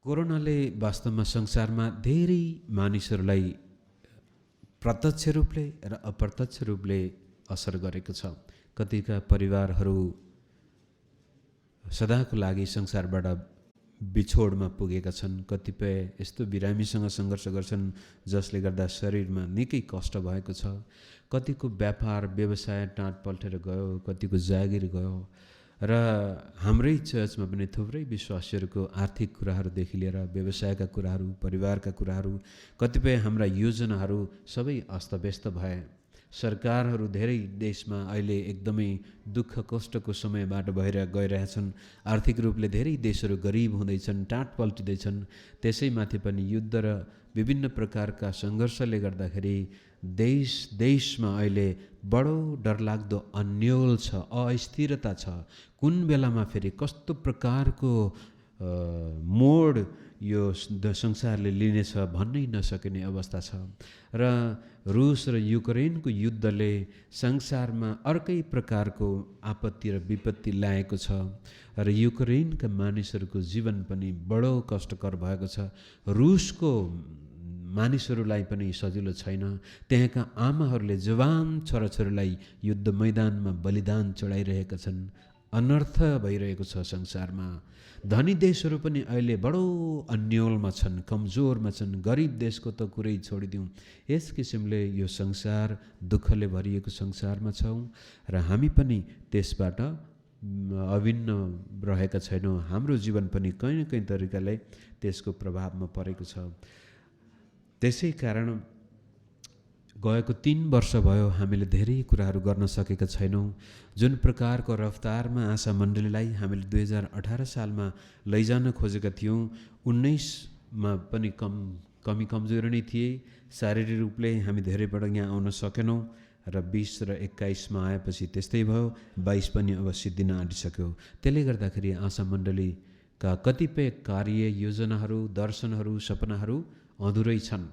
कोरोनाले वास्तवमा संसारमा धेरै मानिसहरूलाई प्रत्यक्ष रूपले र अप्रत्यक्ष रूपले असर गरेको छ। कतिका परिवारहरू सदाको लागि संसारबाट बिछोडमा पुगेका छन्। कतिपय यस्तो बिरामीसँग सङ्घर्ष गर्छन् जसले गर्दा शरीरमा निकै कष्ट भएको छ। कतिको व्यापार व्यवसाय टाँट पल्टेर गयो, कतिको जागिर गयो र हाम्रै चर्चमा पनि थुप्रै विश्वासीहरूको आर्थिक कुराहरूदेखि लिएर व्यवसायका कुराहरू, परिवारका कुराहरू, कतिपय हाम्रा योजनाहरू सबै अस्तव्यस्त भए। सरकारहरू धेरै देशमा अहिले एकदमै दुःख कष्टको समयबाट गइरहेछन्। आर्थिक रूपले धेरै देशहरू गरिब हुँदैछन्, टाँट पल्टिँदैछन्। त्यसैमाथि पनि युद्ध र विभिन्न प्रकारका सङ्घर्षले गर्दाखेरि देशमा अहिले बडो डरलाग्दो अन्योल छ, अस्थिरता छ। कुन बेलामा फेरि कस्तो प्रकारको मोड यो संसारले लिनेछ भन्नै नसकिने अवस्था छ। र रुस र युक्रेनको युद्धले संसारमा अर्कै प्रकारको आपत्ति र विपत्ति ल्याएको छ र युक्रेनका मानिसहरूको जीवन पनि बडो कष्टकर भएको छ। रुसको मानिसहरूलाई पनि सजिलो छैन। त्यहाँका आमाहरूले जवान छोराछोरीलाई युद्ध मैदानमा बलिदान चढाइरहेका छन्। अनर्थ भइरहेको छ संसारमा। धनी देशहरू पनि अहिले बडो अन्योलमा छन्, कमजोरमा छन्। गरिब देशको त कुरै छोडिदिउँ। यस किसिमले यो संसार दुःखले भरिएको संसारमा छौँ र हामी पनि त्यसबाट अभिन्न रहेका छैनौँ। हाम्रो जीवन पनि कहीँ न कहीँ तरिकाले त्यसको प्रभावमा परेको छ। त्यसै कारण गएको 3 वर्ष भयो हामीले धेरै कुराहरू गर्न सकेका छैनौँ। जुन प्रकारको रफ्तारमा आशा मण्डलीलाई हामीले 2018 सालमा लैजान खोजेका थियौँ, 19मा पनि कमी कमजोरी नै थिए। शारीरिक रूपले हामी धेरै पटक यहाँ आउन सकेनौँ र 20 र 21मा आएपछि त्यस्तै भयो। 22 पनि अब सिद्धिन आँटिसक्यो। त्यसले गर्दाखेरि आशा मण्डलीका कतिपय कार्य योजनाहरू, दर्शनहरू, सपनाहरू अधुरै छन्।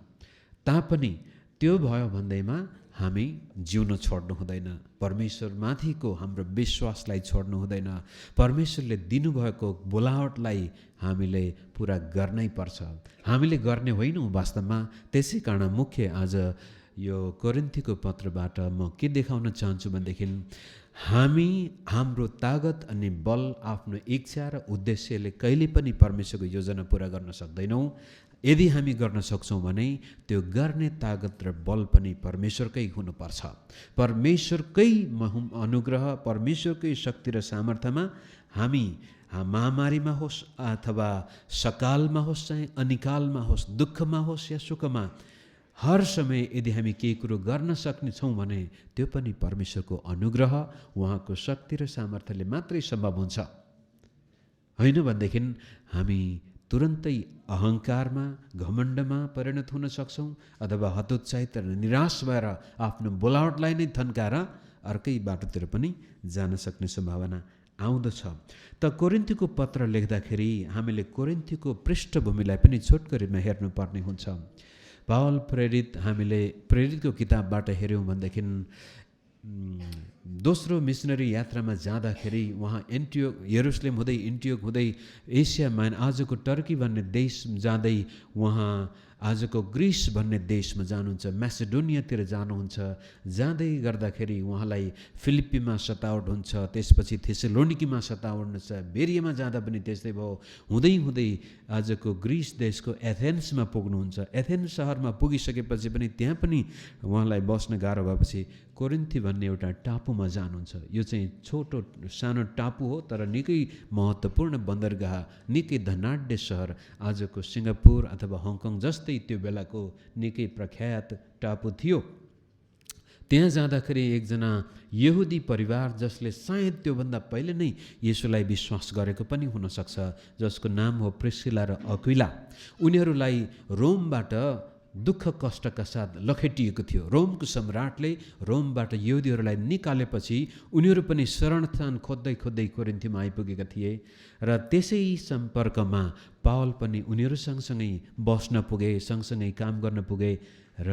तापनि त्यो भयो भन्दैमा हामी जिउन छोड्नु हुँदैन। परमेश्वरमाथिको हाम्रो विश्वासलाई छोड्नु हुँदैन। परमेश्वरले दिनुभएको बोलावटलाई हामीले पुरा गर्नै पर्छ। हामीले गर्ने होइनौँ वास्तवमा। त्यसै कारण मुख्य आज यो कोरिन्थीको पत्रबाट म के देखाउन चाहन्छु भनेदेखि हाम्रो तागत अनि बल आफ्नो इच्छा र उद्देश्यले कहिले पनि परमेश्वरको योजना पुरा गर्न सक्दैनौँ। यदि हामी गर्न सक्छौँ भने त्यो गर्ने तागत र बल पनि परमेश्वरकै हुनुपर्छ। परमेश्वरकै अनुग्रह, परमेश्वरकै शक्ति र सामर्थ्यमा हामी महामारीमा होस् अथवा सकालमा होस्, चाहे अनिकालमा होस्, दुःखमा होस् या सुखमा, हर समय यदि हामी केही कुरो गर्न सक्नेछौँ भने त्यो पनि परमेश्वरको अनुग्रह, उहाँको शक्ति र सामर्थ्यले मात्रै सम्भव हुन्छ। होइन भनेदेखि हामी तुरन्तै अहङ्कारमा, घमण्डमा परिणत हुन सक्छौँ अथवा हतोत्साहित र निराश भएर आफ्नो बोलावटलाई नै थन्काएर अर्कै बाटोतिर पनि जान सक्ने सम्भावना आउँदछ। त कोरिन्थीको पत्र लेख्दाखेरि हामीले कोरिन्थीको पृष्ठभूमिलाई पनि छोटकरीमा हेर्नुपर्ने हुन्छ। पावल प्रेरित, हामीले प्रेरितको किताबबाट हेऱ्यौँ भनेदेखि दोस्रो मिसनरी यात्रामा जाँदाखेरि उहाँ यरुसलेम हुँदै एन्टियोक हुँदै एसिया माइन आजको टर्की भन्ने देश जाँदै उहाँ आजको ग्रिस भन्ने देशमा जानुहुन्छ, म्यासेडोनियातिर जानुहुन्छ। जाँदै गर्दाखेरि उहाँलाई फिलिप्पीमा सतावट हुन्छ, त्यसपछि थेसलोनिकीमा सतावट हुन्छ, बेरियामा जाँदा पनि त्यस्तै भयो। हुँदै हुँदै आजको ग्रिस देशको एथेन्समा पुग्नुहुन्छ। एथेन्स सहरमा पुगिसकेपछि पनि त्यहाँ पनि उहाँलाई बस्न गाह्रो भएपछि कोरिन्थी भन्ने एउटा टापुमा जानुहुन्छ। यो चाहिँ छोटो सानो टापु हो, तर निकै महत्त्वपूर्ण बन्दरगाह, निकै धनाढ्य सहर। आजको सिङ्गापुर अथवा हङकङ जस्तै त्यो बेलाको निकै प्रख्यात टापु थियो। त्यहाँ जाँदाखेरि एकजना यहुदी परिवार जसले सायद त्योभन्दा पहिले नै येशूलाई विश्वास गरेको पनि हुनसक्छ, जसको नाम हो प्रिस्किला र अक्विला, उनीहरूलाई रोमबाट दुःख कष्टका साथ लखेटिएको थियो। रोमको सम्राटले रोमबाट यहुदीहरूलाई निकालेपछि उनीहरू पनि शरणस्थान खोज्दै खोज्दै कोरिन्थीमा आइपुगेका थिए र त्यसै सम्पर्कमा पावल पनि उनीहरू सँगसँगै बस्न पुगे, सँगसँगै काम गर्न पुगे र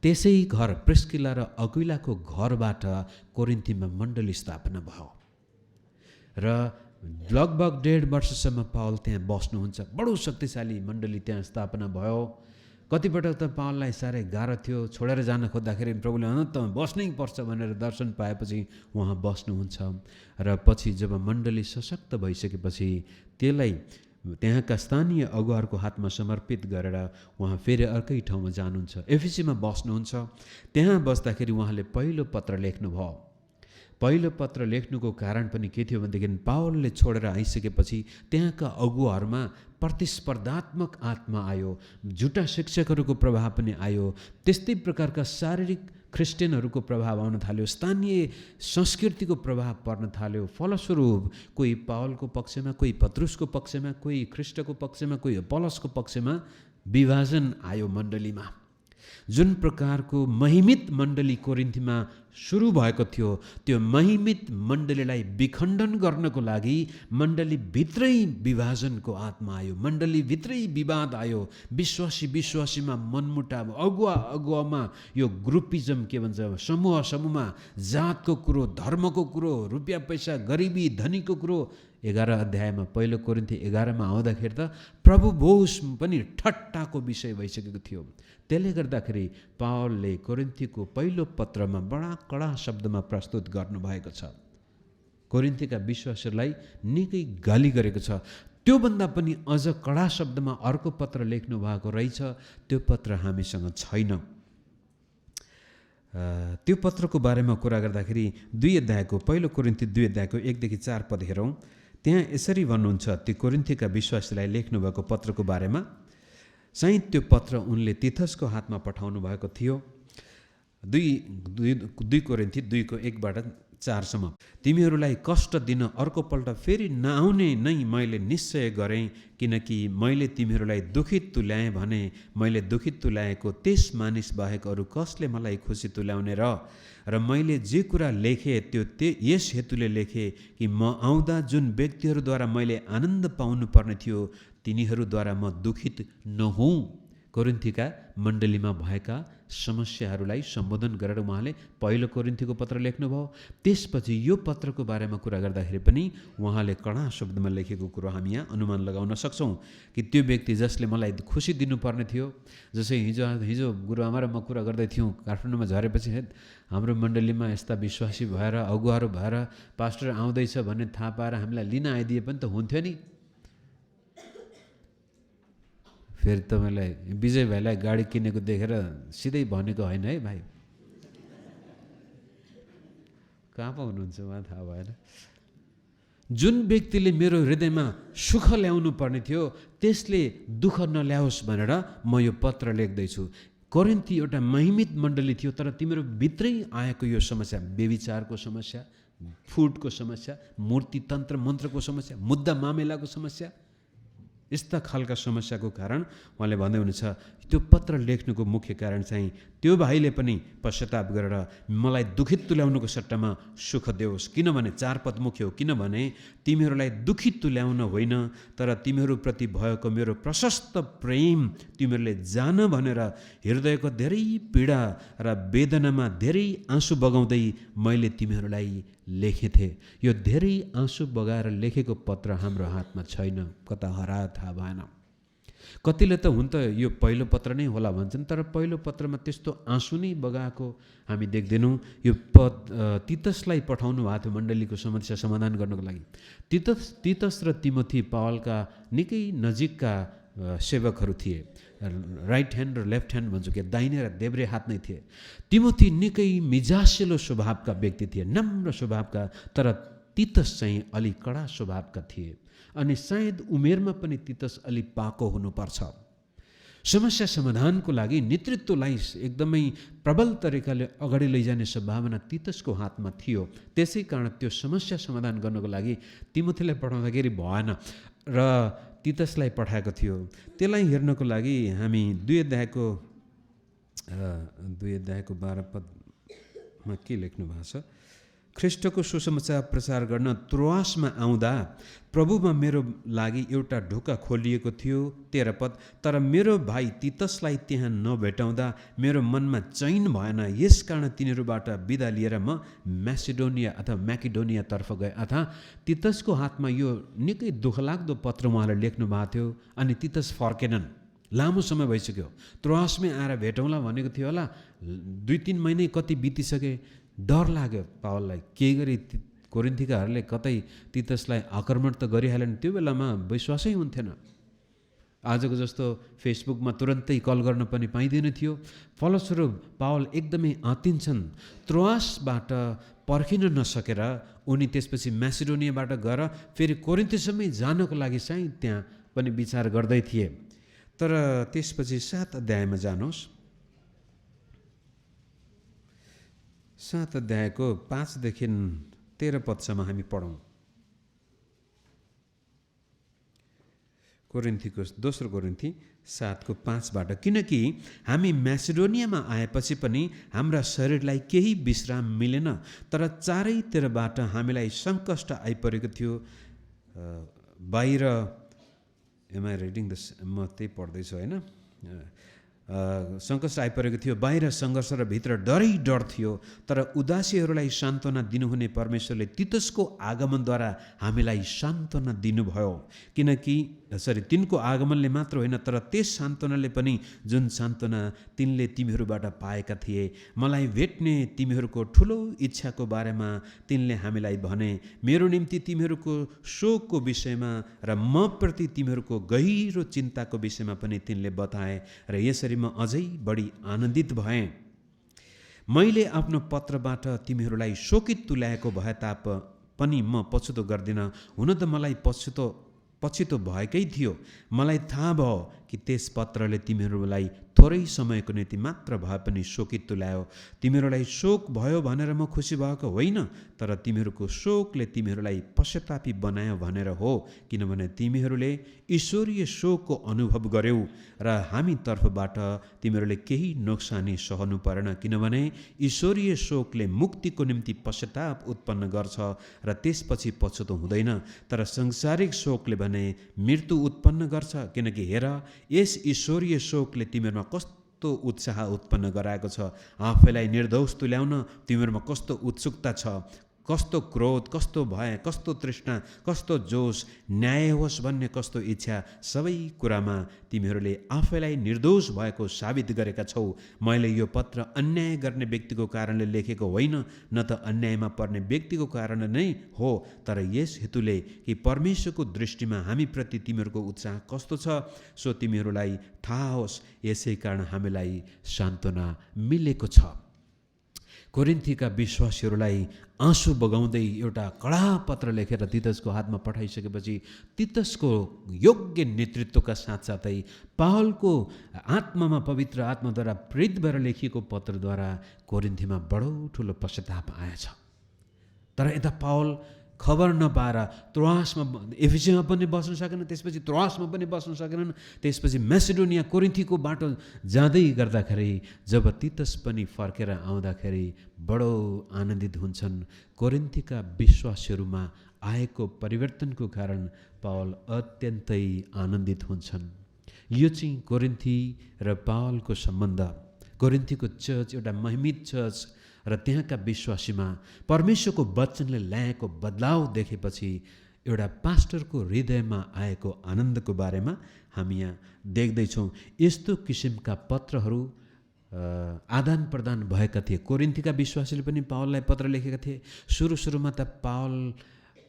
त्यसै घर प्रिस्किला र अक्विलाको घरबाट कोरिन्थीमा मण्डली स्थापना भयो। र लगभग 1.5 वर्षसम्म पावल त्यहाँ बस्नुहुन्छ। बडो शक्तिशाली मण्डली त्यहाँ स्थापना भयो। कतिपटक त पावललाई साह्रै गाह्रो थियो, छोडेर जान खोज्दाखेरि प्रभुले त बस्नै पर्छ भनेर दर्शन पाएपछि उहाँ बस्नुहुन्छ। र पछि जब मण्डली सशक्त भइसकेपछि त्यसलाई त्यहाँका स्थानीय अगुवाहरूको हातमा समर्पित गरेर उहाँ फेरि अर्कै ठाउँमा जानुहुन्छ, एफिसीमा बस्नुहुन्छ। त्यहाँ बस्दाखेरि उहाँले पहिलो पत्र लेख्नुभयो। पहिलो पत्र लेख्नुको कारण पनि के थियो भनेदेखि पावलले छोडेर आइसकेपछि त्यहाँका अगुवाहरूमा प्रतिस्पर्धात्मक आत्मा आयो, झुटा शिक्षकहरूको प्रभाव पनि आयो, त्यस्तै प्रकारका शारीरिक ख्रिस्टियनहरूको प्रभाव आउन थाल्यो, स्थानीय संस्कृतिको प्रभाव पर्न थाल्यो। फलस्वरूप कोही पावलको पक्षमा, कोही पत्रुसको पक्षमा, कोही ख्रिस्टको पक्षमा, कोही अपोलोसको पक्षमा विभाजन आयो मण्डलीमा। जुन प्रकारको महिमित मण्डली कोरिन्थीमा सुरु भएको थियो, त्यो महिमित मण्डलीलाई विखण्डन गर्नको लागि मण्डलीभित्रै विभाजनको आत्मा आयो, मण्डलीभित्रै विवाद आयो, विश्वासीमा मनमुटाव, अगुवामा यो ग्रुपिजम के भन्छ, समूहमा जातको कुरो, धर्मको कुरो, रुपियाँ पैसा, गरिबी धनीको कुरो। 11 अध्यायमा पहिलो कोरिन्थी 11 आउँदाखेरि त प्रभु बोस पनि ठट्टाको विषय भइसकेको थियो। त्यसले गर्दाखेरि पावलले कोरिन्थीको पहिलो पत्रमा बडा कडा शब्दमा प्रस्तुत गर्नुभएको छ। कोरिन्थीका विश्वासीहरूलाई निकै गाली गरेको छ। त्योभन्दा पनि अझ कडा शब्दमा अर्को पत्र लेख्नु भएको रहेछ, त्यो पत्र हामीसँग छैन। त्यो पत्रको बारेमा कुरा गर्दाखेरि 2 अध्यायको पहिलो कोरिन्थी 2 अध्यायको 1 देखि 4 पद हेरौँ। त्यहाँ यसरी भन्नुहुन्छ, त्यो कोरिन्थीका विश्वासीलाई लेख्नुभएको पत्रको बारेमा चाहिँ त्यो पत्र उनले तीतसको हातमा पठाउनु भएको थियो। 2 कोरिन्थी 2को 1बाट 4सम्म। तिमीहरूलाई कष्ट दिन अर्कोपल्ट फेरि नआउने नै मैले निश्चय गरेँ, किनकि मैले तिमीहरूलाई दुखित तुल्याएँ भने मैले दुखित तुल्याएको त्यस मानिस बाहेक अरू कसले मलाई खुसी तुल्याउने र मैले जे कुरा लेखेँ त्यो यस हेतुले लेखेँ कि म आउँदा जुन व्यक्तिहरूद्वारा मैले आनन्द पाउनुपर्ने थियो तिनीहरूद्वारा म दुखित नहुँ। कोरिन्थीका मण्डलीमा भएका समस्याहरूलाई सम्बोधन गरेर उहाँले पहिलो कोरिन्थीको पत्र लेख्नुभयो। त्यसपछि यो पत्रको बारेमा कुरा गर्दाखेरि पनि उहाँले कडा शब्दमा लेखेको कुरो हामी यहाँ अनुमान लगाउन सक्छौँ कि त्यो व्यक्ति जसले मलाई खुसी दिनुपर्ने थियो, जसै हिजो गुरुआमा र म कुरा गर्दै थियौँ, काठमाडौँमा झरेपछि हाम्रो मण्डलीमा यस्ता विश्वासी भएर अगुवाहरू भएर पास्टर आउँदैछ भन्ने थाहा पाएर हामीलाई लिन आइदिए पनि त हुन्थ्यो नि। फेरि तपाईँलाई विजय भाइलाई गाडी किनेको देखेर सिधै भनेको होइन है भाइ, कहाँ पो हुनुहुन्छ उहाँ थाहा भएन। जुन व्यक्तिले मेरो हृदयमा सुख ल्याउनु पर्ने थियो त्यसले दुःख नल्याओस् भनेर म यो पत्र लेख्दैछु। कोरिन्थी एउटा महिमित मण्डली थियो, तर तिम्रो भित्रै आएको यो समस्या, व्यभिचारको समस्या, फुडको समस्या, मूर्ति तन्त्र मन्त्रको समस्या, मुद्दा मामिलाको समस्या, यस्ता खालका समस्याको कारण उहाँले भन्दै हुनुहुन्छ त्यो पत्र लेख्नुको मुख्य कारण चाहिँ त्यो भाइले पनि पश्चाताप गरेर मलाई दुखित तुल्याउनुको सट्टामा सुख देओस्। किनभने 4 पद मुख्य हो, किनभने तिमीहरूलाई दुखित तुल्याउन होइन तर तिमीहरूप्रति भएको मेरो प्रशस्त प्रेम तिमीहरूले जान भनेर हृदयको धेरै पीडा र वेदनामा धेरै आँसु बगाउँदै मैले तिमीहरूलाई लेखेथे। यो धेरै आँसु बगाएर लेखेको पत्र हाम्रो हातमा छैन, कता हरायो थाहा भएन। कतिले त हुन त यो पहिलो पत्र नै होला भन्छन्, तर पहिलो पत्रमा त्यस्तो आँसु नै बगाएको हामी देख्दैनौँ। यो तीतसलाई पठाउनु भएको थियो मण्डलीको समस्या समाधान गर्नको लागि। तीतस र तिमोथी पावलका निकै नजिकका सेवकहरू थिए, राइट ह्यान्ड र लेफ्ट ह्यान्ड भन्छौँ कि दाहिने र देब्रे हात नै थिए। तिमोथी निकै मिजासिलो स्वभावका व्यक्ति थिए, नम्र स्वभावका, तर तीतस चाहिँ अलि कडा स्वभावका थिए अनि सायद उमेरमा पनि तीतस अलि पाको हुनुपर्छ। समस्या समाधानको लागि नेतृत्वलाई एकदमै प्रबल तरिकाले अगाडि लैजाने सम्भावना तीतसको हातमा थियो। त्यसै कारण त्यो समस्या समाधान गर्नको लागि तिमोथीलाई पठाउँदाखेरि भएन र तीतसलाई पठाएको थियो। त्यसलाई हेर्नको लागि हामी 2 अध्यायको 12 पदमा के लेख्नु भएको छ, ख्रीष्टको सुसमाचार प्रचार गर्न त्रोआसमा आउँदा प्रभुमा मेरो लागि एउटा ढोका खोलिएको थियो। 13 पद। तर मेरो भाइ तीतसलाई त्यहाँ नभेटाउँदा मेरो मनमा चैन भएन, यसकारण तिनीहरूबाट बिदा लिएर म म्यासिडोनिया अथवा म्याकिडोनियातर्फ गएँ। अथवा तीतसको हातमा यो निकै दुःखलाग्दो पत्र उहाँले लेख्नु भएको थियो अनि तीतस फर्केनन्। लामो समय भइसक्यो, त्रोआसमै आएर भेटौँला भनेको थियो होला, 2-3 महिना कति बितिसके। डर लाग्यो पावललाई, के गरी कोरिन्थीकाहरूले कतै तीतसलाई आक्रमण त गरिहालेन। त्यो बेलामा विश्वासै हुन्थेन। आजको जस्तो फेसबुकमा तुरन्तै कल गर्न पनि पाइँदैन थियो। फलस्वरूप पावल एकदमै आत्तिन्छन्। त्रोआसबाट पर्खिन नसकेर उनी त्यसपछि म्यासिडोनियाबाट गएर फेरि कोरिन्थीसम्मै जानको लागि चाहिँ त्यहाँ पनि विचार गर्दै थिए। तर त्यसपछि 7 अध्यायमा जानुहोस्। 7 अध्यायको 5 देखि 13 पदसम्म हामी पढौँ। दोस्रो कोरिन्थी 7:5बाट। किनकि हामी म्यासिडोनियामा आएपछि पनि हाम्रा शरीरलाई केही विश्राम मिलेन, तर चारैतिरबाट हामीलाई सङ्कष्ट आइपरेको थियो। बाहिर एम आई रिडिङ दिस, म त्यही पढ्दैछु होइन। सङ्कष्ट आइपरेको थियो, बाहिर सङ्घर्ष र भित्र डरै डर थियो। तर उदासीहरूलाई सान्त्वना दिनुहुने परमेश्वरले तीतसको आगमनद्वारा हामीलाई सान्त्वना दिनुभयो। किनकि तिनको आगमनले मात्र होइन, तर त्यस सान्त्वनाले पनि जुन सान्त्वना तिनले तिमीहरूबाट पाएका थिए। मलाई भेट्ने तिमीहरूको ठुलो इच्छाको बारेमा तिनले हामीलाई भने। मेरो निम्ति तिमीहरूको शोकको विषयमा र म प्रति तिमीहरूको गहिरो चिन्ताको विषयमा पनि तिनले बताए र यसरी म अझै बढी आनन्दित भएँ। मैले आफ्नो पत्रबाट तिमीहरूलाई शोकित तुल्याएको भए पनि म पछुतो गर्दिनँ। हुन त मलाई पछितो भएकै थियो। मलाई थाहा भयो कि त्यस पत्रले तिमीहरूलाई थोरै समयको निम्ति मात्र भए पनि शोकित तुल्यायो। तिमीहरूलाई शोक भयो भनेर म खुसी भएको होइन, तर तिमीहरूको शोकले तिमीहरूलाई पश्चातापी बनायो भनेर हो। किनभने तिमीहरूले ईश्वरीय शोकको अनुभव गर्यौ र हामी तर्फबाट तिमीहरूले केही नोक्सानी सहनु परेन। किनभने ईश्वरीय शोकले मुक्तिको निम्ति पश्चाताप उत्पन्न गर्छ र त्यसपछि पछुतो हुँदैन। तर संसारिक शोकले भने मृत्यु उत्पन्न गर्छ। किनकि हेर, यस ईश्वरीय शोकले तिमीहरूमा कस्तो उत्साह उत्पन्न गराएको छ। आफैलाई निर्दोष तुल्याउन तिमीहरूमा कस्तो उत्सुकता छ, कस्तो क्रोध, कस्तो भय, कस्तो तृष्णा, कस्तो जोश, न्याय होस् भन्ने कस्तो इच्छा। सबै कुरामा तिमीहरूले आफैलाई निर्दोष भएको साबित गरेका छौ। मैले यो पत्र अन्याय गर्ने व्यक्तिको कारणले लेखेको होइन, न त अन्यायमा पर्ने व्यक्तिको कारण नै हो, तर यस हेतुले कि परमेश्वरको दृष्टिमा हामीप्रति तिमीहरूको उत्साह कस्तो छ सो तिमीहरूलाई थाहा होस्। यसै कारण हामीलाई सान्त्वना मिलेको छ। कोरिन्थीका विश्वासीहरूलाई आँसु बगाउँदै एउटा कडा पत्र लेखेर तीतसको हातमा पठाइसकेपछि तीतसको योग्य नेतृत्वका साथसाथै पावलको आत्मामा, पवित्र आत्माद्वारा प्रेरित भएर लेखिएको पत्रद्वारा कोरिन्थीमा बडो ठुलो पश्चाताप आएछ। तर यता पावल खबर नपाएर त्रोआसमा, एफिसीमा पनि बस्न सकेन, त्यसपछि त्रोआसमा पनि बस्न सकेनन्, त्यसपछि म्यासिडोनिया कोरिन्थीको बाटो जाँदै गर्दाखेरि जब तीतस पनि फर्केर आउँदाखेरि बडो आनन्दित हुन्छन्। कोरिन्थीका विश्वासीहरूमा आएको परिवर्तनको कारण पावल अत्यन्तै आनन्दित हुन्छन्। यो चाहिँ कोरिन्थी र पावलको सम्बन्ध। कोरिन्थीको चर्च एउटा महिमित चर्च र त्यहाँका विश्वासीमा परमेश्वरको वचनले ल्याएको बदलाव देखेपछि एउटा पास्टरको हृदयमा आएको आनन्दको बारेमा हामी यहाँ देख्दैछौँ। यस्तो किसिमका पत्रहरू आदान प्रदान भएका थिए। कोरिन्थीका विश्वासीले पनि पावललाई पत्र लेखेका थिए। सुरुमा त पावल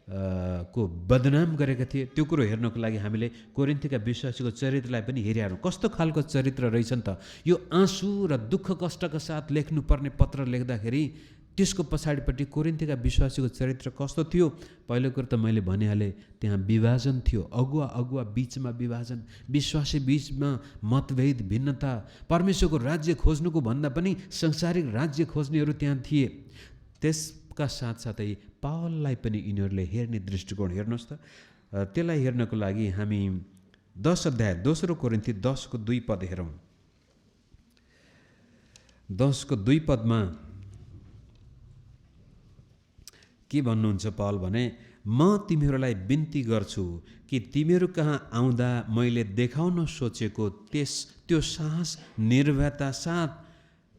को बदनाम गरेका थिए। त्यो कुरो हेर्नको लागि हामीले कोरिन्थीका विश्वासीको चरित्रलाई पनि हेरिहाल्नु। कस्तो खालको चरित्र रहेछन् त। यो आँसु र दुःख कष्टका साथ लेख्नुपर्ने पत्र लेख्दाखेरि त्यसको पछाडिपट्टि कोरिन्थीका विश्वासीको चरित्र कस्तो थियो। पहिलो कुरो त मैले भनिहालेँ, त्यहाँ विभाजन थियो। अगुवा बिचमा विभाजन, विश्वासी बिचमा मतभेद, भिन्नता। परमेश्वरको राज्य खोज्नुको भन्दा पनि संसारिक राज्य खोज्नेहरू त्यहाँ थिए। त्यसका साथसाथै पावललाई पनि यिनीहरूले हेर्ने दृष्टिकोण हेर्नुहोस् त। त्यसलाई हेर्नको लागि हामी 10 अध्याय 2 कोरिन्थी 10:2 पद हेरौँ। 10:2 पदमा के भन्नुहुन्छ पावल भने, म तिमीहरूलाई बिन्ती गर्छु कि तिमीहरू कहाँ आउँदा मैले देखाउन सोचेको त्यो साहस निर्भयता साथ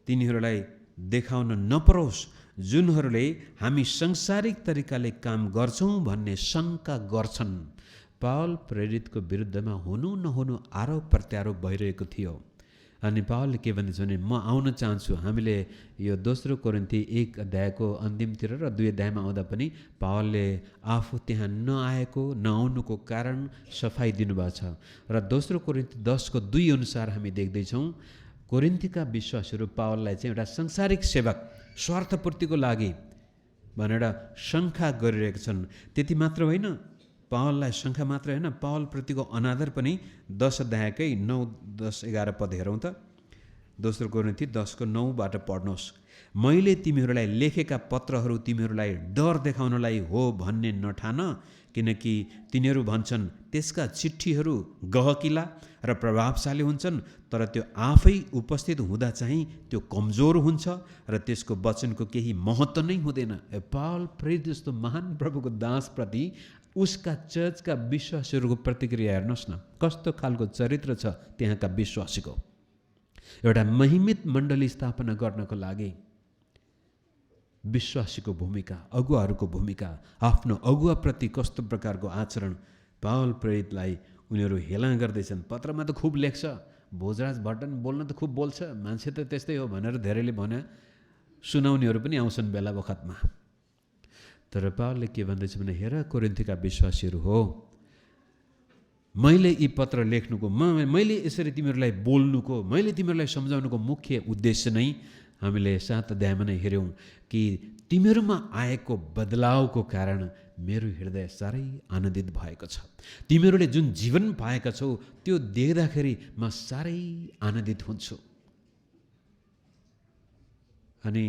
तिनीहरूलाई देखाउन नपरोस्, जुनहरूले हामी सांसारिक तरिकाले काम गर्छौँ भन्ने शङ्का गर्छन्। पावल प्रेरितको विरुद्धमा हुनु नहुनु आरोप प्रत्यारोप भइरहेको थियो। अनि पावलले के भन्दैछ भने, म आउन चाहन्छु। हामीले यो 2 कोरिन्थी 1 अध्यायको अन्तिमतिर र 2 अध्यायमा आउँदा पनि पावलले आफू त्यहाँ नआएको नआउनुको कारण सफाई दिनुभएको छ। र 2 कोरिन्थी 10:2 अनुसार हामी देख्दैछौँ, कोरिन्थीका विश्वासीहरू पावललाई चाहिँ एउटा सांसारिक सेवक, स्वार्थपूर्तिको लागि भनेर शङ्का गरिरहेका छन्। त्यति मात्र होइन, पावललाई शङ्का मात्र होइन, पावलप्रतिको अनादर पनि 10 अध्यायकै 9, 10, 11 पद हेरौँ त। 2 कोरिन्थी 10:9बाट पढ्नुहोस्। मैले तिमीहरूलाई लेखेका पत्रहरू तिमीहरूलाई डर देखाउनलाई हो भन्ने नठान, किनकि तिनीहरू भन्छन् त्यसका चिठ्ठीहरू गहकिला र प्रभावशाली हुन्छन्, तर त्यो आफै उपस्थित हुँदा चाहिँ त्यो कमजोर हुन्छ र त्यसको वचनको केही महत्त्व नै हुँदैन। पावल प्रेरित जस्तो महान प्रभुको दासप्रति उसका चर्चका विश्वासीहरूको प्रतिक्रिया हेर्नुहोस् न, कस्तो खालको चरित्र छ त्यहाँका विश्वासीको। एउटा महिमित मण्डली स्थापना गर्नको लागि विश्वासीको भूमिका, अगुवाहरूको भूमिका, आफ्नो अगुवाप्रति कस्तो प्रकारको आचरण, पावल प्रेरितलाई उनीहरू हेला गर्दैछन्। पत्रमा त खुब लेख्छ, भोजराज भट्टन बोल्न त खुब बोल्छ, मान्छे त त्यस्तै हो भनेर धेरैले भने सुनाउनेहरू पनि आउँछन् बेला बखतमा। तर पावलले के भन्दैछ भने, हेर कोरिन्थीका विश्वासीहरू हो, मैले यी पत्र लेख्नुको, मैले यसरी तिमीहरूलाई बोल्नुको, मैले तिमीहरूलाई सम्झाउनुको मुख्य उद्देश्य नै हामीले 7 अध्यायमा नै हेऱ्यौँ कि तिमीहरूमा आएको बदलावको कारण मेरो हृदय साह्रै आनन्दित भएको छ। तिमीहरूले जुन जीवन पाएका छौ त्यो देख्दाखेरि म साह्रै आनन्दित हुन्छु। अनि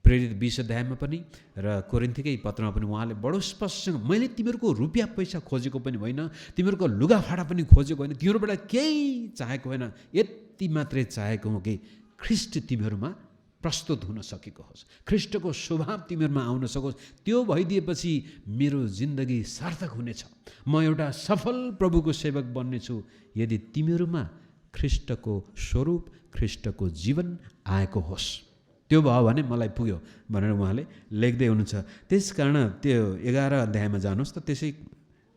प्रेरित 20 अध्यायमा पनि र कोरिन्थीकै पत्रमा पनि उहाँले बडो स्पष्टसँग, मैले तिमीहरूको रुपियाँ पैसा खोजेको पनि होइन, तिमीहरूको लुगाफाटा पनि खोजेको होइन, तिमीहरूबाट केही चाहेको होइन, यति मात्रै चाहेको हो कि ख्रिस्ट तिमीहरूमा प्रस्तुत हुन सकेको होस्, ख्रिस्टको स्वभाव तिमीहरूमा आउन सकोस्। त्यो भइदिएपछि मेरो जिन्दगी सार्थक हुनेछ। म एउटा सफल प्रभुको सेवक बन्नेछु यदि तिमीहरूमा ख्रिस्टको स्वरूप, ख्रिस्टको जीवन आएको होस्। त्यो भयो भने मलाई पुग्यो भनेर उहाँले लेख्दै हुनुहुन्छ। त्यस कारण त्यो 11 अध्यायमा जानुहोस् त, त्यसै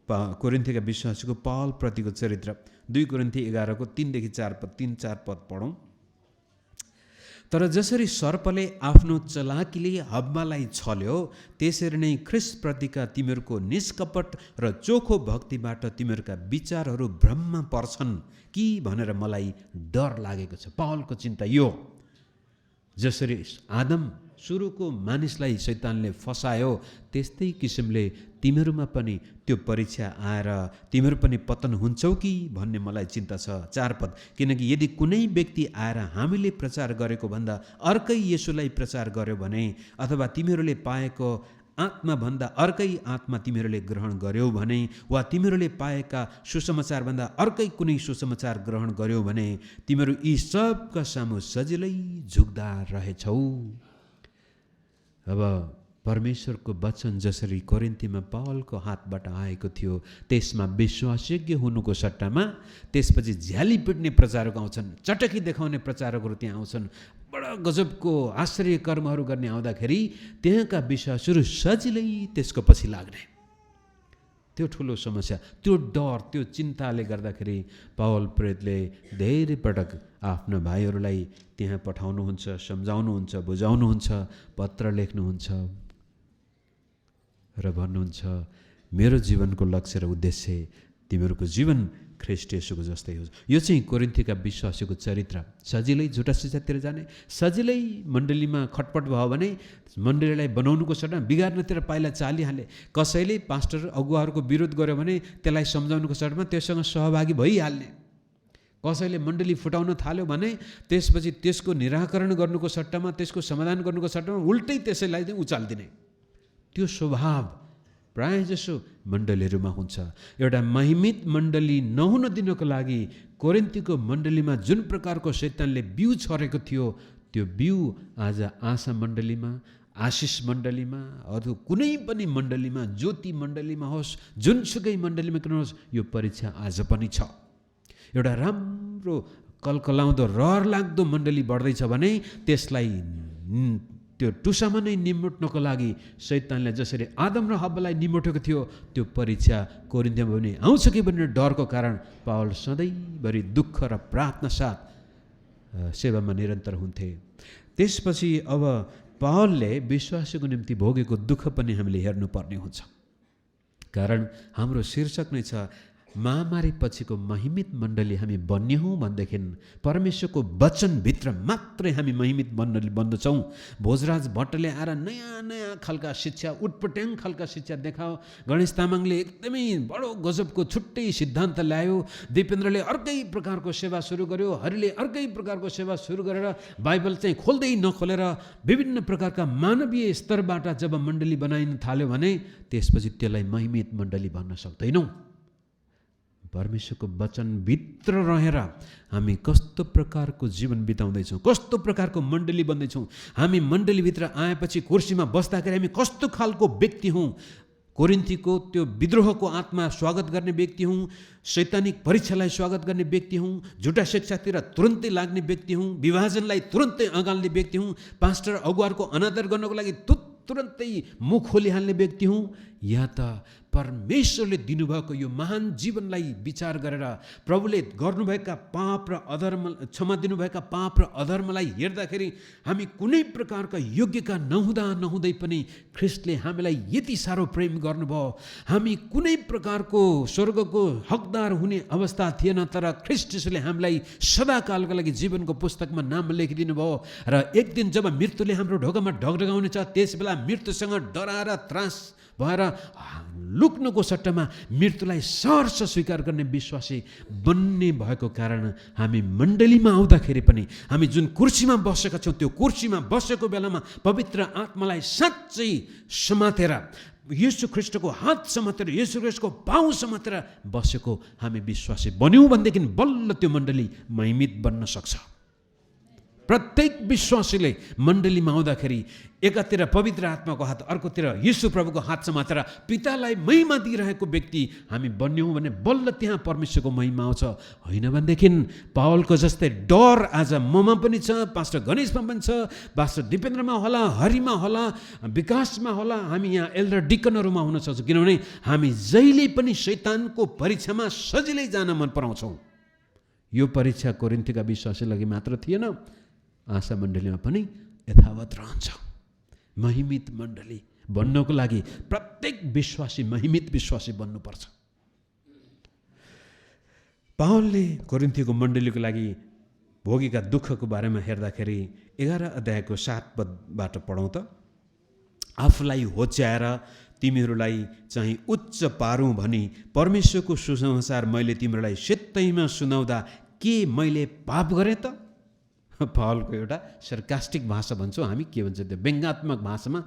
कोरिन्थीका विश्वासीको पावल प्रतिको चरित्र 2 कोरिन्थी 11को 3-4 पद पढौँ। तर जसरी सर्पले आफ्नो चलाकीले हव्वालाई छल्यो, त्यसरी नै ख्रिस्टप्रतिका तिमीहरूको निष्कपट र चोखो भक्तिबाट तिमीहरूका विचारहरू भ्रममा पर्छन् कि भनेर मलाई डर लागेको छ। पावलको चिन्ता यो, जसरी आदम सुरुको मानिसलाई शैतानले फसायो, त्यस्तै किसिमले तिमीहरूमा पनि त्यो परीक्षा आएर तिमीहरू पनि पतन हुन्छौ कि भन्ने मलाई चिन्ता छ। 4 पद, किनकि यदि कुनै व्यक्ति आएर हामीले प्रचार गरेको भन्दा अर्कै येशूलाई प्रचार गर्यो भने, अथवा तिमीहरूले पाएको आत्माभन्दा अर्कै आत्मा तिमीहरूले ग्रहण गर्यौ भने, वा तिमीहरूले पाएका सुसमाचारभन्दा अर्कै कुनै सुसमाचार ग्रहण गर्यौ भने, तिमीहरू यी सबका सामु सजिलै झुक्दा रहेछौ। अब परमेश्वरको वचन जसरी कोरिन्थीमा पावलको हातबाट आएको थियो, त्यसमा विश्वासयोग्य हुनुको सट्टामा त्यसपछि झ्याली पिट्ने प्रचारक आउँछन्, चटकी देखाउने प्रचारकहरू त्यहाँ आउँछन्, बडा गजबको आश्चर्य कर्महरू गर्ने आउँदाखेरि त्यहाँका विश्वासहरू सजिलै त्यसको पछि लाग्ने। त्यो ठुलो समस्या, त्यो डर, त्यो चिन्ताले गर्दाखेरि पावल प्रेरितले धेरै पटक आफ्ना भाइहरूलाई त्यहाँ पठाउनुहुन्छ, सम्झाउनुहुन्छ, बुझाउनुहुन्छ, पत्र लेख्नुहुन्छ र भन्नुहुन्छ, मेरो जीवनको लक्ष्य र उद्देश्य तिमीहरूको जीवन ख्रिस्ट येशूको जस्तै होस्। यो चाहिँ कोरिन्थीका विश्वासीको चरित्र। सजिलै झुटा शिक्षातिर जाने, सजिलै मण्डलीमा खटपट भयो भने मण्डलीलाई बनाउनुको सट्टा बिगार्नतिर पाइला चालिहाले। कसैले पास्टर अगुवाहरूको विरोध गर्यो भने त्यसलाई सम्झाउनुको सट्टामा त्यससँग सहभागी भइहाल्ने। कसैले मण्डली फुटाउन थाल्यो भने त्यसपछि त्यसको निराकरण गर्नुको सट्टामा, त्यसको समाधान गर्नुको सट्टामा उल्टै त्यसैलाई चाहिँ उचालिदिने। त्यो स्वभाव प्रायःजसो मण्डलीहरूमा हुन्छ। एउटा महिमित मण्डली नहुन दिनको लागि कोरिन्थीको मण्डलीमा जुन प्रकारको शैतानले बिउ छरेको थियो, त्यो बिउ आज आशा मण्डलीमा, आशिष मण्डलीमा अथवा कुनै पनि मण्डलीमा, ज्योति मण्डलीमा होस्, जुनसुकै मण्डलीमा किन होस्, यो परीक्षा आज पनि छ। एउटा राम्रो कलकलाउँदो रहर लाग्दो मण्डली बढ्दैछ भने त्यसलाई त्यो टुसामा नै निमुट्नको लागि शैतानले जसरी आदम र हव्वालाई निमुटेको थियो, त्यो परीक्षा कोरिन्थमा पनि आउँछ कि भन्ने डरको कारण पावल सधैँभरि दुःख र प्रार्थना साथ सेवामा निरन्तर हुन्थे। त्यसपछि अब पावलले विश्वासीको निम्ति भोगेको दुःख पनि हामीले हेर्नुपर्ने हुन्छ। कारण हाम्रो शीर्षक नै छ महामारी पछिको महिमित मण्डली हामी बन्ने हौँ भनेदेखि परमेश्वरको वचनभित्र मात्रै हामी महिमित मण्डली बन्दछौँ। भोजराज भट्टले आएर नयाँ नयाँ खालका शिक्षा, उटपट्याङ खालका शिक्षा देखाओ। गणेश तामाङले एकदमै बडो गजबको छुट्टै सिद्धान्त ल्यायो। दिपेन्द्रले अर्कै प्रकारको सेवा सुरु गर्यो। हरिले अर्कै प्रकारको सेवा सुरु गरेर बाइबल चाहिँ खोल्दै नखोलेर विभिन्न प्रकारका मानवीय स्तरबाट जब मण्डली बनाइन थाल्यो भने त्यसपछि त्यसलाई महिमित मण्डली भन्न सक्दैनौँ। परमेश्वरको वचनभित्र रहेर हामी कस्तो प्रकारको जीवन बिताउँदैछौँ, कस्तो प्रकारको मण्डली बन्दैछौँ। हामी मण्डलीभित्र आएपछि कुर्सीमा बस्दाखेरि हामी कस्तो खालको व्यक्ति हौँ। कोरिन्थीको त्यो विद्रोहको आत्मा स्वागत गर्ने व्यक्ति हौँ, शैतानिक परीक्षालाई स्वागत गर्ने व्यक्ति हौँ, झुटा शिक्षातिर तुरन्तै लाग्ने व्यक्ति हौँ, विभाजनलाई तुरन्तै अँगाल्ने व्यक्ति हौँ, पास्टर अगुवारको अनादर गर्नको लागि तुरन्तै मुख खोलिहाल्ने व्यक्ति हौँ, या त परमेश्वरले दिनुभएको यो महान जीवनलाई विचार गरेर प्रभुले गर्नुभएका पाप र अधर्म, क्षमा दिनुभएका पाप र अधर्मलाई हेर्दाखेरि हामी कुनै प्रकारका योग्यका नहुँदै पनि ख्रिस्टले हामीलाई यति साह्रो प्रेम गर्नुभयो। हामी कुनै प्रकारको स्वर्गको हकदार हुने अवस्था थिएन, तर ख्रिस्ट यसले हामीलाई सदाकालको लागि जीवनको पुस्तकमा नाम लेखिदिनु भयो। र एक दिन जब मृत्युले हाम्रो ढोकामा ढकढकाउनेछ, त्यस बेला मृत्युसँग डराएर त्रास भएर लुक्नुको सट्टामा मृत्युलाई सहर्ष स्वीकार गर्ने विश्वासी बन्ने भएको कारण हामी मण्डलीमा आउँदाखेरि पनि हामी जुन कुर्सीमा बसेका छौँ त्यो कुर्सीमा बसेको बेलामा पवित्र आत्मालाई साँच्चै समातेर, येशू ख्रिस्टको हात समातेर, येशू ख्रिस्टको पाउ समातेर बसेको हामी विश्वासी बन्यौँ भनेदेखि बल्ल त्यो मण्डली महिमित बन्न सक्छ। प्रत्येक विश्वासीले मण्डलीमा आउँदाखेरि एकातिर पवित्र आत्माको हात, अर्कोतिर येशू प्रभुको हात समातेर पितालाई महिमा दिइरहेको व्यक्ति हामी बन्यौँ भने बल्ल त्यहाँ परमेश्वरको महिमा आउँछ। होइन भनेदेखि पावलको जस्तै डर आज ममा पनि छ, पास्टर गणेशमा पनि छ, पास्टर दिपेन्द्रमा होला, हरिमा होला, विकासमा होला, हामी यहाँ एल्डर डिकनहरूमा हुन सक्छौँ। किनभने हामी जहिले पनि शैतानको परीक्षामा सजिलै जान मन पराउँछौँ। यो परीक्षा कोरिन्थीका विश्वासी लागि मात्र थिएन, आशा मण्डलीमा पनि यथावत रहन्छ। महिमित मण्डली बन्नको लागि प्रत्येक विश्वासी महिमित विश्वासी बन्नुपर्छ। पावलले कोरिन्थीको मण्डलीको लागि भोगेका दुःखको बारेमा हेर्दाखेरि 11 अध्यायको 7 पदबाट पढौँ त। आफूलाई होच्याएर तिमीहरूलाई चाहिँ उच्च पारौँ भनी परमेश्वरको सुसमाचार मैले तिमीहरूलाई सित्तैमा सुनाउँदा के मैले पाप गरेँ त? पावलको एउटा सर्कास्टिक भाषा भन्छौँ हामी, के भन्छ त्यो व्यङ्ग्यात्मक भाषामा।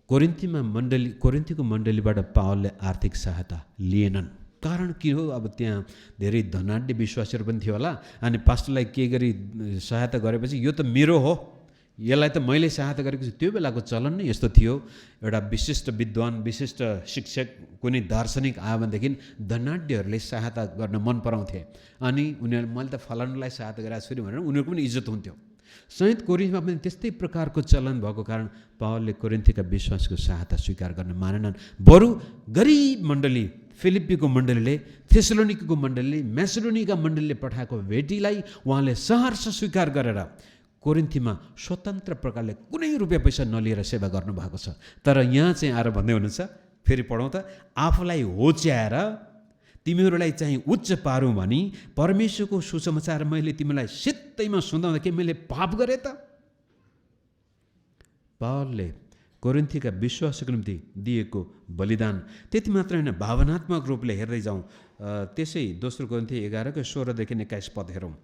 कोरिन्थीको मण्डलीबाट पावलले आर्थिक सहायता लिएनन्। कारण के हो? अब त्यहाँ धेरै धनाढ्य विश्वासीहरू पनि थियो होला, अनि पास्टरलाई के गरी सहायता गरेपछि यो त मेरो हो, यसलाई त मैले सहायता गरेको छु। त्यो बेलाको चलन नै यस्तो थियो। एउटा विशिष्ट विद्वान, विशिष्ट शिक्षक, कुनै दार्शनिक आयो भनेदेखि धनाढ्यहरूले सहायता गर्न मन पराउँथे, अनि उनीहरू मैले त फलानुलाई सहायता गरेको छु भनेर उनीहरूको पनि इज्जत हुन्थ्यो। सहित कोरिन्थमा पनि त्यस्तै प्रकारको चलन भएको कारण पावलले कोरिन्थीका विश्वासको सहायता स्वीकार गर्न मानेनन्। बरु गरिब मण्डली फिलिप्पीको मण्डलीले, थेसलोनिकीको मण्डलीले, मेसिडोनियाका मण्डलीले पठाएको भेटीलाई उहाँले सहर्ष स्वीकार गरेर कोरिन्थीमा स्वतन्त्र प्रकारले कुनै रुपियाँ पैसा नलिएर सेवा गर्नुभएको छ। तर यहाँ चाहिँ आएर भन्दै हुनुहुन्छ, फेरि पढौँ त। आफूलाई होच्याएर तिमीहरूलाई चाहिँ उच्च पारौँ भनी परमेश्वरको सुसमाचार मैले तिमीलाई सित्तैमा सुनाउँदा के मैले पाप गरेँ त? पावलले कोरिन्थीका विश्वासको निम्ति दिएको बलिदान त्यति मात्र होइन, भावनात्मक रूपले हेर्दै जाउँ। त्यसै दोस्रो कोरिन्थी 11 को 16 देखि 21 पद हेरौँ।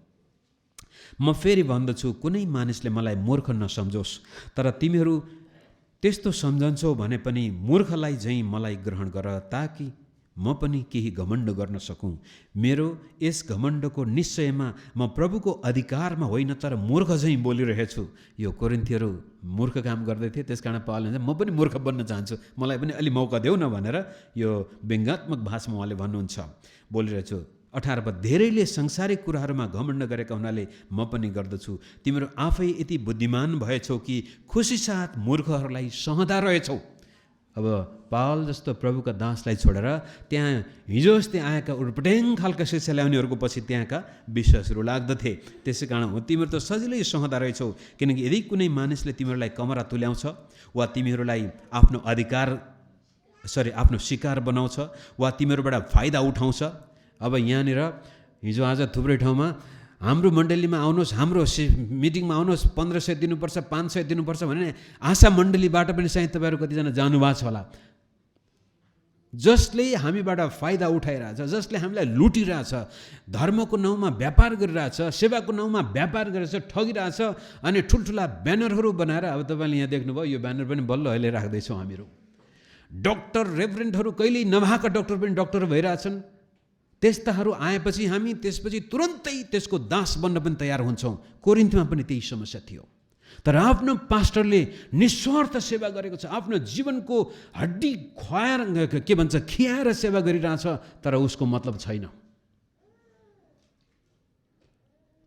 म फेरि भन्दछु, कुनै मानिसले मलाई मूर्ख नसम्झोस्, तर तिमीहरू त्यस्तो सम्झन्छौ भने पनि मूर्खलाई झैँ मलाई ग्रहण गर, ताकि म पनि केही घमण्ड गर्न सकूँ। मेरो यस घमण्डको निश्चयमा म प्रभुको अधिकारमा होइन तर मूर्ख झैँ बोलिरहेछु। यो कोरिन्थीहरू मूर्ख काम गर्दै थिए, त्यसकारण पावलले भन्छ म पनि मूर्ख बन्न चाहन्छु, मलाई पनि अलि मौका देऊ न भनेर यो व्यङ्ग्यात्मक भाषामा उहाँले भन्नुहुन्छ, बोलिरहेछु। 18 पद, धेरैले संसारिक कुराहरूमा घमण्ड गरेका हुनाले म पनि गर्दछु। तिम्रो आफै यति बुद्धिमान भएछौ कि खुसी साथ मूर्खहरूलाई सहँदा रहेछौ। अब पावल जस्तो प्रभुका दासलाई छोडेर त्यहाँ हिजो अस्ति आएका उर्पट्याङ खालका शिक्षा ल्याउनेहरूको पछि त्यहाँका विश्वासहरू लाग्दथे। त्यसै कारण हो तिमीहरू त सजिलै सहँदा रहेछौ, किनकि यदि कुनै मानिसले तिमीहरूलाई कमरा तुल्याउँछ वा तिमीहरूलाई आफ्नो शिकार बनाउँछ वा तिमीहरूबाट फाइदा उठाउँछ। अब यहाँनिर हिजो आज थुप्रै ठाउँमा हाम्रो मण्डलीमा आउनुहोस्, हाम्रो मिटिङमा आउनुहोस्, 1500 दिनुपर्छ, 500 दिनुपर्छ भने आशा मण्डलीबाट पनि सायद तपाईँहरू कतिजना जानुभएको छ होला। जसले हामीबाट फाइदा उठाइरहेछ, जसले हामीलाई लुटिरहेछ, धर्मको नाउँमा व्यापार गरिरहेछ, सेवाको नाउँमा व्यापार गरिरहेछ, ठगिरहेछ, अनि ठुल्ठुला ब्यानरहरू बनाएर, अब तपाईँले यहाँ देख्नुभयो यो ब्यानर पनि बल्ल अहिले राख्दैछौँ हामीहरू। डक्टर रेभरेन्टहरू कहिल्यै नभएका डक्टर पनि डक्टर भइरहेछन्। त्यस्ताहरू आएपछि हामी त्यसपछि तुरन्तै त्यसको दास बन्न पनि तयार हुन्छौँ। कोरिन्थमा पनि त्यही समस्या थियो। तर आफ्नो पास्टरले निस्वार्थ सेवा गरेको छ, आफ्नो जीवनको हड्डी खियाएर सेवा गरिरहेछ, तर उसको मतलब छैन।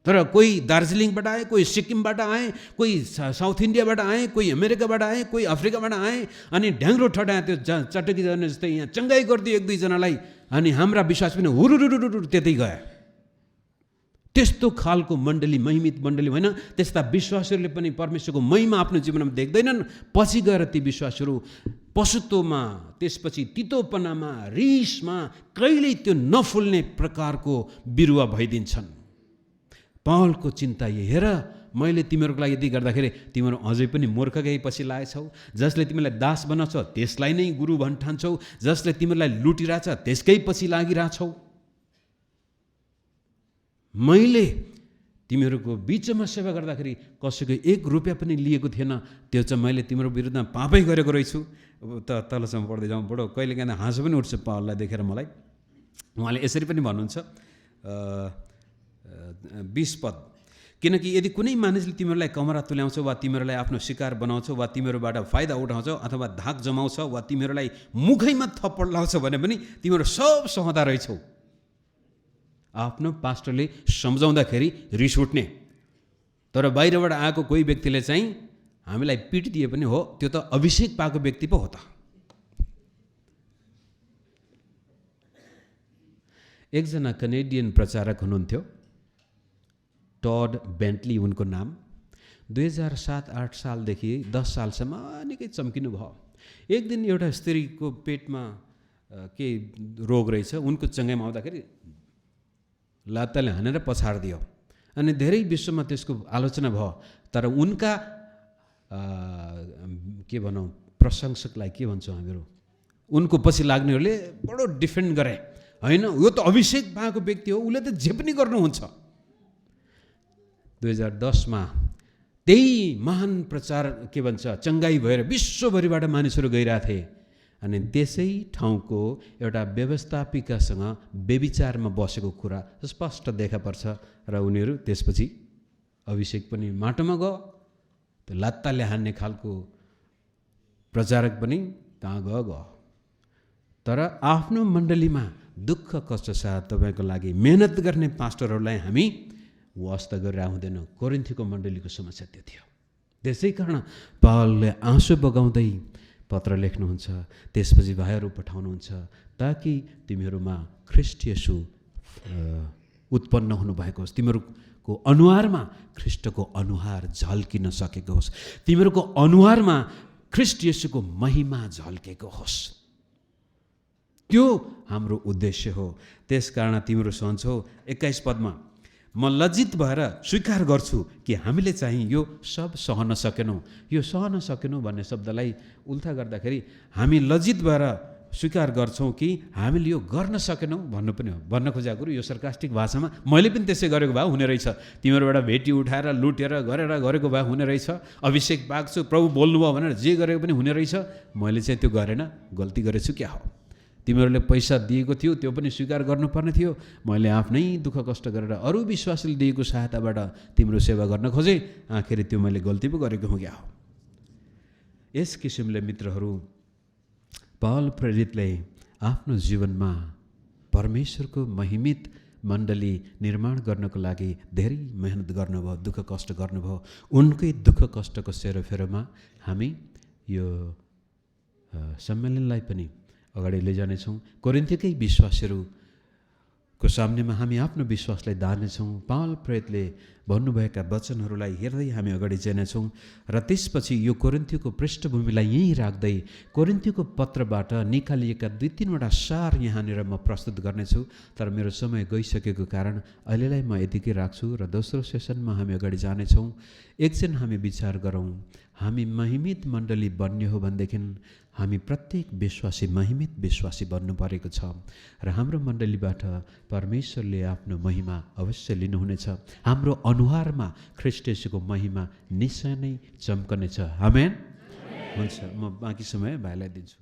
तर कोही दार्जिलिङबाट आए, कोही सिक्किमबाट आए, कोही साउथ इन्डियाबाट आए, कोही अमेरिकाबाट आए, कोही अफ्रिकाबाट आए, अनि ढ्याङ्ग्रो ठटाए त्यो चटकी जाने जस्तै यहाँ चङ्गाई गरिदियो एक दुईजनालाई, अनि हाम्रा विश्वास पनि हुरुरुरुरु त्यतै गए। त्यस्तो खालको मण्डली महिमित मण्डली होइन। त्यस्ता विश्वासहरूले पनि परमेश्वरको महिमा आफ्नो जीवनमा देख्दैनन्। पछि गएर ती विश्वासहरू पशुत्वमा, त्यसपछि तितोपनामा, रिसमा कहिल्यै त्यो नफुल्ने प्रकारको बिरुवा भइदिन्छन्। पावलको चिन्ता यो, हेर मैले तिमीहरूको लागि यदि गर्दाखेरि तिमीहरू अझै पनि मूर्खकै पछि लागेछौ। जसले तिमीलाई दास बनाउँछ त्यसलाई नै गुरु भन्ठान्छौ, जसले तिमीलाई लुटिरहेछ त्यसकै पछि लागिरहेछौ। मैले तिमीहरूको बिचमा सेवा गर्दाखेरि कसैको 1 रुपियाँ पनि लिएको थिएन, त्यो चाहिँ मैले तिम्रो विरुद्धमा पापै गरेको रहेछु। त तलसम्म पढ्दै जाउँ, बडो कहिलेकाहीँ हाँसो पनि उठ्छ पावललाई देखेर मलाई। उहाँले यसरी पनि भन्नुहुन्छ 20 पद, किनकि यदि कुनै मानिसले तिमीहरूलाई कमरा तुल्याउँछ वा तिमीहरूलाई आफ्नो शिकार बनाउँछ वा तिमीहरूबाट फाइदा उठाउँछ अथवा धाक जमाउँछ वा तिमीहरूलाई मुखैमा थप्पड लाउँछ भने पनि तिमीहरू सब सहँदा रहेछौ। आफ्नो पास्टरले सम्झाउँदाखेरि रिस उठ्ने, तर बाहिरबाट आएको कोही व्यक्तिले चाहिँ हामीलाई पिट दिए पनि हो, त्यो त अभिषेक पाएको व्यक्ति पो हो त। एकजना कनेडियन प्रचारक हुनुहुन्थ्यो, टड बेन्टली उनको नाम। 2007-8 सालदेखि 10 सालसम्म निकै चम्किनु भयो। एक दिन एउटा स्त्रीको पेटमा के रोग रहेछ, उनको चङ्गाइमा आउँदाखेरि लात्ताले हानेर पछाडिदियो, अनि धेरै विश्वमा त्यसको आलोचना भयो। तर उनका के भनौँ प्रशंसकलाई के भन्छौँ हामीहरू, उनको पछि लाग्नेहरूले बडो डिफेन्ड गरे, होइन यो त अभिषेक भएको व्यक्ति हो, उसले त जे पनि गर्नुहुन्छ। 2010मा त्यही महान प्रचार के भन्छ चङ्गाई भएर विश्वभरिबाट मानिसहरू गइरहेथे, अनि त्यसै ठाउँको एउटा व्यवस्थापिकासँग व्यभिचारमा बसेको कुरा स्पष्ट देखा पर्छ र उनीहरू त्यसपछि अभिषेक पनि माटोमा गयो। त्यो लात्ताले हान्ने खालको प्रचारक पनि कहाँ गयो। तर आफ्नो मण्डलीमा दुःख कष्ट साथ तपाईँको लागि मेहनत गर्ने पास्टरहरूलाई हामी वास्ता गरेर हुँदैन। कोरिन्थीको मण्डलीको समस्या त्यो थियो। त्यसै कारण पावलले आँसु बगाउँदै पत्र लेख्नुहुन्छ, त्यसपछि भाइहरू पठाउनुहुन्छ, ताकि तिमीहरूमा ख्रीष्ट येशू उत्पन्न हुनुभएको होस्, तिमीहरूको अनुहारमा ख्रीष्टको अनुहार झल्किन सकेको होस्, तिमीहरूको अनुहारमा ख्रीष्ट येशूको महिमा झल्केको होस्। त्यो हाम्रो उद्देश्य हो। त्यसकारण तिम्रो सहन्छौ 21 पदमा, म लज्जित भएर स्वीकार गर्छु कि हामीले चाहिँ यो सब सहन सकेनौँ। यो सहन सकेनौँ भन्ने शब्दलाई उल्था गर्दाखेरि हामी लज्जित भएर स्वीकार गर्छौँ कि हामीले यो गर्न सकेनौँ भन्नु पनि हो। भन्न खोजेको कुरो यो सर्कास्टिक भाषामा मैले पनि त्यसै गरेको भए हुने रहेछ, तिमीहरूबाट भेटी उठाएर लुटेर गरेको भए हुने रहेछ, अभिषेक पाएको छु प्रभु बोल्नुभयो भनेर जे गरेको पनि हुने रहेछ, मैले चाहिँ त्यो गरेन, गल्ती गरेछु क्या हो। तिमीहरूले पैसा दिएको थियो त्यो पनि स्वीकार गर्नुपर्ने थियो। मैले आफ्नै दुःख कष्ट गरेर अरू विश्वासले दिएको सहायताबाट तिम्रो सेवा गर्न खोजेँ, आखिर त्यो मैले गल्ती पो गरेको हुँ क्या हो। यस किसिमले मित्रहरू पौल प्रेरितले आफ्नो जीवनमा परमेश्वरको महिमित मण्डली निर्माण गर्नको लागि धेरै मेहनत गर्नुभयो, दुःख कष्ट गर्नुभयो। उनकै दुःख कष्टको सेरोफेरोमा हामी यो सम्मेलनलाई पनि अगाडि लैजानेछौँ। कोरिन्थीकै विश्वासीहरूको सामनेमा हामी आफ्नो विश्वासलाई दार्नेछौँ। पौल प्रेरितले भन्नुभएका वचनहरूलाई हेर्दै हामी अगाडि जानेछौँ र त्यसपछि यो कोरिन्थीको पृष्ठभूमिलाई यहीँ राख्दै कोरिन्थीको पत्रबाट निकालिएका 2-3वटा सार यहाँनिर म प्रस्तुत गर्नेछु। तर मेरो समय गइसकेको कारण अहिलेलाई म यतिकै राख्छु र दोस्रो सेसनमा हामी अगाडि जानेछौँ। एकछिन हामी विचार गरौँ, हामी महिमित मण्डली बन्ने हो भनेदेखि हामी प्रत्येक विश्वासी महिमित विश्वासी बन्नु परेको छ र हाम्रो मण्डलीबाट परमेश्वरले आफ्नो महिमा अवश्य लिनुहुनेछ। हाम्रो अनुहारमा ख्रीष्ट येशूको महिमा निश्चय नै चम्कनेछ। आमेन। हुन्छ, म बाँकी समय भाइलाई दिन्छु।